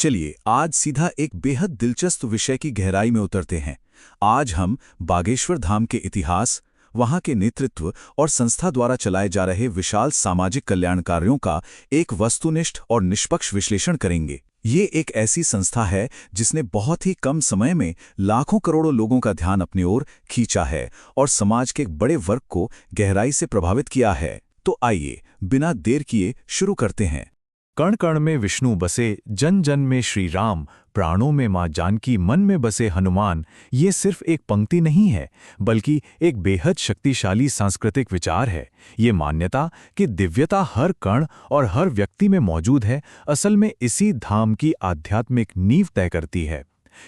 चलिए आज सीधा एक बेहद दिलचस्प विषय की गहराई में उतरते हैं। आज हम बागेश्वर धाम के इतिहास, वहां के नेतृत्व और संस्था द्वारा चलाए जा रहे विशाल सामाजिक कल्याण कार्यों का एक वस्तुनिष्ठ और निष्पक्ष विश्लेषण करेंगे। ये एक ऐसी संस्था है जिसने बहुत ही कम समय में लाखों करोड़ों लोगों का ध्यान अपनी ओर खींचा है और समाज के एक बड़े वर्ग को गहराई से प्रभावित किया है। तो आइए बिना देर किए शुरू करते हैं। कण कण में विष्णु बसे, जन जन में श्री राम, प्राणों में मां जानकी, मन में बसे हनुमान। ये सिर्फ एक पंक्ति नहीं है, बल्कि एक बेहद शक्तिशाली सांस्कृतिक विचार है। ये मान्यता कि दिव्यता हर कण और हर व्यक्ति में मौजूद है, असल में इसी धाम की आध्यात्मिक नींव तय करती है।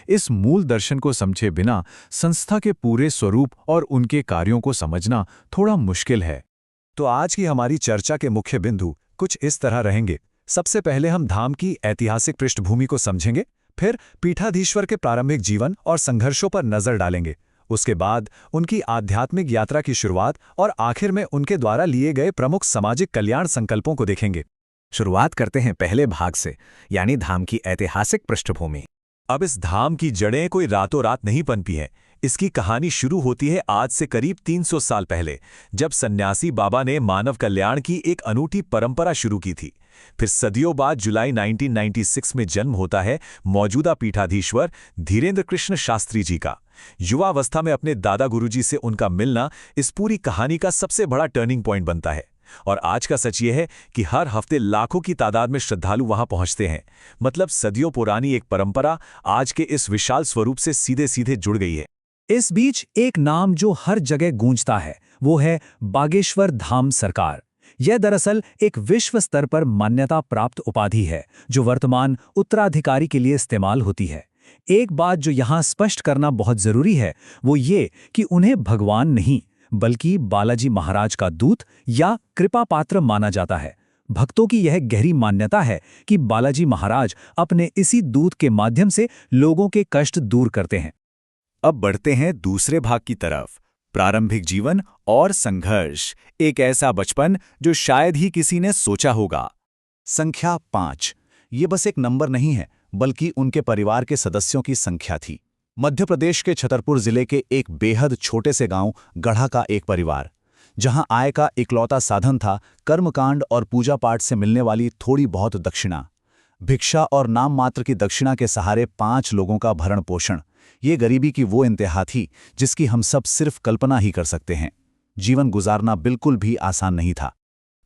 इस मूल दर्शन को समझे बिना संस्था के पूरे स्वरूप और उनके कार्यों को समझना थोड़ा मुश्किल है। तो आज की हमारी चर्चा के मुख्य बिंदु कुछ इस तरह रहेंगे। सबसे पहले हम धाम की ऐतिहासिक पृष्ठभूमि को समझेंगे, फिर पीठाधीश्वर के प्रारंभिक जीवन और संघर्षों पर नजर डालेंगे। उसके बाद उनकी आध्यात्मिक यात्रा की शुरुआत और आखिर में उनके द्वारा लिए गए प्रमुख सामाजिक कल्याण संकल्पों को देखेंगे। शुरुआत करते हैं पहले भाग से, यानी धाम की ऐतिहासिक पृष्ठभूमि। अब इस धाम की जड़ें कोई रातों रात नहीं पनपी हैं। इसकी कहानी शुरू होती है आज से करीब 300 साल पहले, जब सन्यासी बाबा ने मानव कल्याण की एक अनूठी परंपरा शुरू की थी। फिर सदियों बाद जुलाई 1996 में जन्म होता है मौजूदा पीठाधीश्वर धीरेन्द्र कृष्ण शास्त्री जी का। युवावस्था में अपने दादा गुरुजी से उनका मिलना इस पूरी कहानी का सबसे बड़ा टर्निंग पॉइंट बनता है। और आज का सच ये है कि हर हफ्ते लाखों की तादाद में श्रद्धालु वहां पहुंचते हैं। मतलब सदियों पुरानी एक परंपरा आज के इस विशाल स्वरूप से सीधे सीधे जुड़ गई है। इस बीच एक नाम जो हर जगह गूंजता है वो है बागेश्वर धाम सरकार। यह दरअसल एक विश्व स्तर पर मान्यता प्राप्त उपाधि है जो वर्तमान उत्तराधिकारी के लिए इस्तेमाल होती है। एक बात जो यहाँ स्पष्ट करना बहुत जरूरी है वो ये कि उन्हें भगवान नहीं बल्कि बालाजी महाराज का दूत या कृपा पात्र माना जाता है। भक्तों की यह गहरी मान्यता है कि बालाजी महाराज अपने इसी दूत के माध्यम से लोगों के कष्ट दूर करते हैं। अब बढ़ते हैं दूसरे भाग की तरफ, प्रारंभिक जीवन और संघर्ष। एक ऐसा बचपन जो शायद ही किसी ने सोचा होगा। संख्या 5 ये बस एक नंबर नहीं है, बल्कि उनके परिवार के सदस्यों की संख्या थी। मध्य प्रदेश के छतरपुर जिले के एक बेहद छोटे से गांव गढ़ा का एक परिवार, जहां आय का इकलौता साधन था कर्मकांड और पूजा पाठ से मिलने वाली थोड़ी बहुत दक्षिणा। भिक्षा और नाम मात्र की दक्षिणा के सहारे 5 लोगों का भरण पोषण। ये गरीबी की वो इंतहा थी जिसकी हम सब सिर्फ कल्पना ही कर सकते हैं। जीवन गुजारना बिल्कुल भी आसान नहीं था।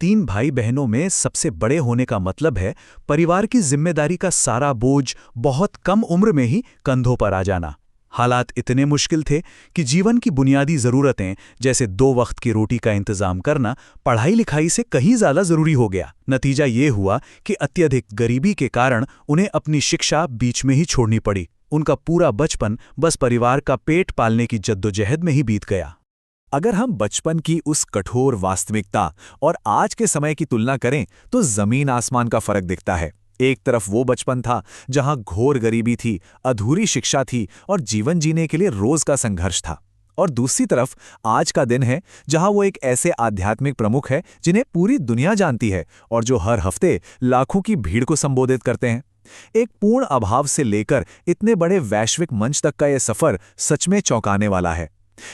3 भाई बहनों में सबसे बड़े होने का मतलब है परिवार की जिम्मेदारी का सारा बोझ बहुत कम उम्र में ही कंधों पर आ जाना। हालात इतने मुश्किल थे कि जीवन की बुनियादी जरूरतें जैसे 2 वक्त की रोटी का इंतजाम करना पढ़ाई लिखाई से कहीं ज्यादा जरूरी हो गया। नतीजा ये हुआ कि अत्यधिक गरीबी के कारण उन्हें अपनी शिक्षा बीच में ही छोड़नी पड़ी। उनका पूरा बचपन बस परिवार का पेट पालने की जद्दोजहद में ही बीत गया। अगर हम बचपन की उस कठोर वास्तविकता और आज के समय की तुलना करें तो जमीन आसमान का फर्क दिखता है। एक तरफ वो बचपन था जहां घोर गरीबी थी, अधूरी शिक्षा थी और जीवन जीने के लिए रोज का संघर्ष था, और दूसरी तरफ आज का दिन है जहां वो एक ऐसे आध्यात्मिक प्रमुख है जिन्हें पूरी दुनिया जानती है और जो हर हफ्ते लाखों की भीड़ को संबोधित करते हैं। एक पूर्ण अभाव से लेकर इतने बड़े वैश्विक मंच तक का यह सफर सच में चौंकाने वाला है।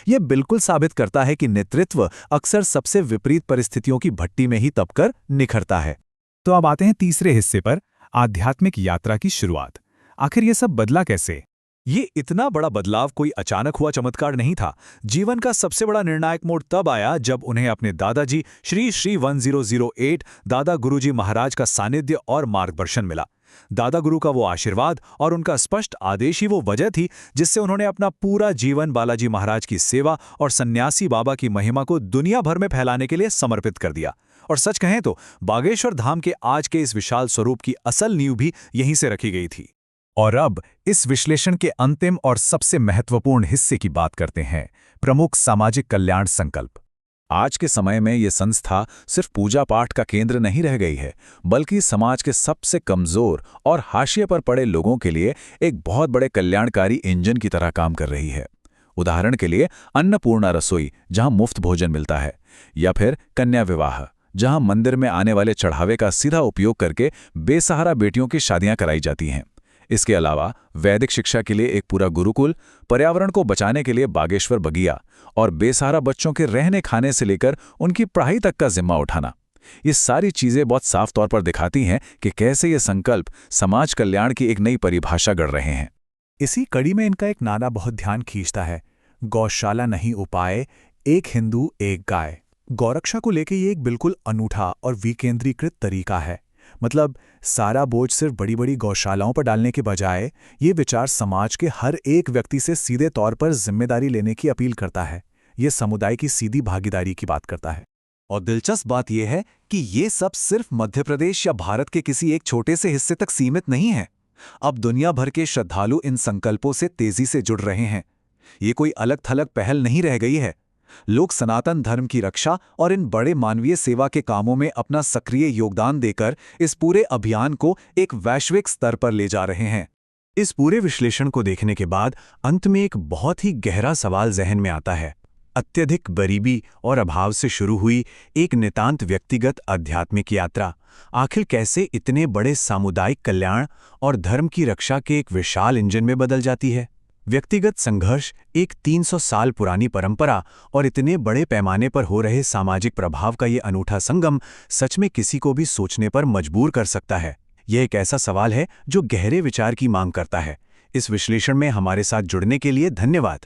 यह बिल्कुल साबित करता है कि नेतृत्व अक्सर सबसे विपरीत परिस्थितियों की भट्टी में ही तपकर निखरता है। तो अब आते हैं तीसरे हिस्से पर, आध्यात्मिक यात्रा की शुरुआत। आखिर ये सब बदला कैसे? ये इतना बड़ा बदलाव कोई अचानक हुआ चमत्कार नहीं था। जीवन का सबसे बड़ा निर्णायक मोड़ तब आया जब उन्हें अपने दादाजी श्री श्री 1008 दादा गुरुजी महाराज का सानिध्य और मार्गदर्शन मिला। दादा गुरु का वो आशीर्वाद और उनका स्पष्ट आदेश ही वो वजह थी जिससे उन्होंने अपना पूरा जीवन बालाजी महाराज की सेवा और सन्यासी बाबा की महिमा को दुनिया भर में फैलाने के लिए समर्पित कर दिया। और सच कहें तो बागेश्वर धाम के आज के इस विशाल स्वरूप की असल नींव भी यहीं से रखी गई थी। और अब इस विश्लेषण के अंतिम और सबसे महत्वपूर्ण हिस्से की बात करते हैं, प्रमुख सामाजिक कल्याण संकल्प। आज के समय में ये संस्था सिर्फ पूजा पाठ का केंद्र नहीं रह गई है, बल्कि समाज के सबसे कमजोर और हाशिए पर पड़े लोगों के लिए एक बहुत बड़े कल्याणकारी इंजन की तरह काम कर रही है। उदाहरण के लिए अन्नपूर्णा रसोई, जहां मुफ्त भोजन मिलता है, या फिर कन्या विवाह, जहां मंदिर में आने वाले चढ़ावे का सीधा उपयोग करके बेसहारा बेटियों की शादियां कराई जाती हैं। इसके अलावा वैदिक शिक्षा के लिए एक पूरा गुरुकुल, पर्यावरण को बचाने के लिए बागेश्वर बगिया और बेसहारा बच्चों के रहने खाने से लेकर उनकी पढ़ाई तक का जिम्मा उठाना, ये सारी चीजें बहुत साफ तौर पर दिखाती हैं कि कैसे ये संकल्प समाज कल्याण की एक नई परिभाषा गढ़ रहे हैं। इसी कड़ी में इनका एक नारा बहुत ध्यान खींचता है, गौशाला नहीं उपाय, एक हिंदू एक गाय। गौरक्षा को लेकर ये एक बिल्कुल अनूठा और विकेंद्रीकृत तरीका है। मतलब सारा बोझ सिर्फ बड़ी बड़ी गौशालाओं पर डालने के बजाय ये विचार समाज के हर एक व्यक्ति से सीधे तौर पर जिम्मेदारी लेने की अपील करता है। ये समुदाय की सीधी भागीदारी की बात करता है। और दिलचस्प बात यह है कि ये सब सिर्फ मध्य प्रदेश या भारत के किसी एक छोटे से हिस्से तक सीमित नहीं है। अब दुनिया भर के श्रद्धालु इन संकल्पों से तेजी से जुड़ रहे हैं। ये कोई अलग थलग पहल नहीं रह गई है। लोग सनातन धर्म की रक्षा और इन बड़े मानवीय सेवा के कामों में अपना सक्रिय योगदान देकर इस पूरे अभियान को एक वैश्विक स्तर पर ले जा रहे हैं। इस पूरे विश्लेषण को देखने के बाद अंत में एक बहुत ही गहरा सवाल जहन में आता है। अत्यधिक गरीबी और अभाव से शुरू हुई एक नितांत व्यक्तिगत आध्यात्मिक यात्रा आखिर कैसे इतने बड़े सामुदायिक कल्याण और धर्म की रक्षा के एक विशाल इंजन में बदल जाती है। व्यक्तिगत संघर्ष, एक 300 साल पुरानी परंपरा और इतने बड़े पैमाने पर हो रहे सामाजिक प्रभाव का ये अनूठा संगम सच में किसी को भी सोचने पर मजबूर कर सकता है। यह एक ऐसा सवाल है जो गहरे विचार की मांग करता है। इस विश्लेषण में हमारे साथ जुड़ने के लिए धन्यवाद।